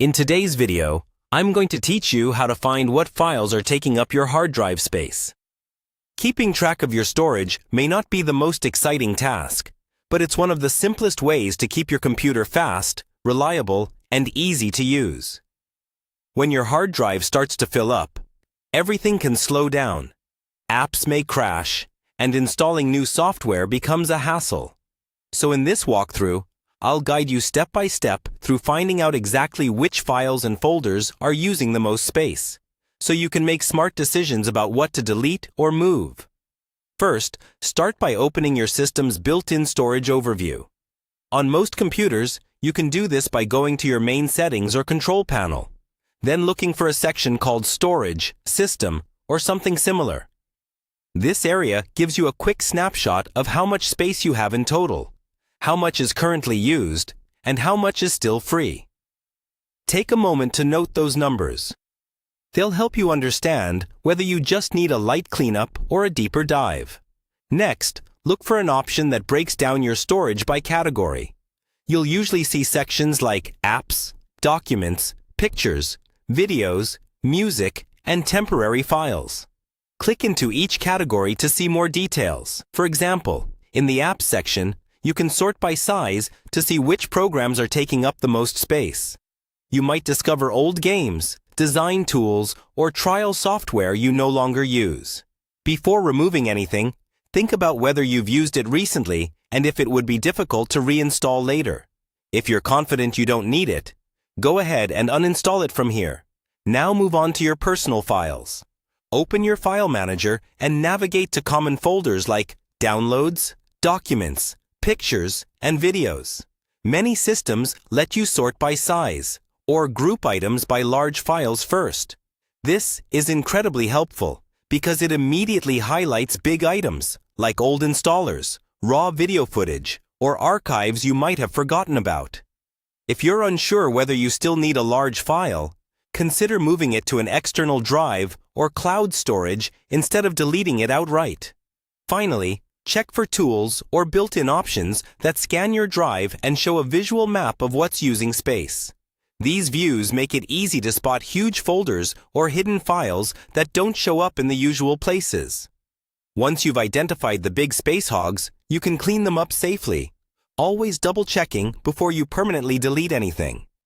In today's video, I'm going to teach you how to find what files are taking up your hard drive space. Keeping track of your storage may not be the most exciting task, but it's one of the simplest ways to keep your computer fast, reliable, and easy to use. When your hard drive starts to fill up, everything can slow down, apps may crash, and installing new software becomes a hassle. So in this walkthrough, I'll guide you step by step through finding out exactly which files and folders are using the most space, so you can make smart decisions about what to delete or move. First, start by opening your system's built-in storage overview. On most computers, you can do this by going to your main settings or control panel, then looking for a section called Storage, System, or something similar. This area gives you a quick snapshot of how much space you have in total, how much is currently used, and how much is still free. Take a moment to note those numbers. They'll help you understand whether you just need a light cleanup or a deeper dive. Next, look for an option that breaks down your storage by category. You'll usually see sections like Apps, Documents, Pictures, Videos, Music, and Temporary Files. Click into each category to see more details. For example, in the Apps section, you can sort by size to see which programs are taking up the most space. You might discover old games, design tools, or trial software you no longer use. Before removing anything, think about whether you've used it recently and if it would be difficult to reinstall later. If you're confident you don't need it, go ahead and uninstall it from here. Now move on to your personal files. Open your file manager and navigate to common folders like Downloads, Documents, Pictures, and Videos. Many systems let you sort by size or group items by large files first. This is incredibly helpful because it immediately highlights big items like old installers, raw video footage, or archives you might have forgotten about. If you're unsure whether you still need a large file, consider moving it to an external drive or cloud storage instead of deleting it outright. Finally, check for tools or built-in options that scan your drive and show a visual map of what's using space. These views make it easy to spot huge folders or hidden files that don't show up in the usual places. Once you've identified the big space hogs, you can clean them up safely, always double-checking before you permanently delete anything.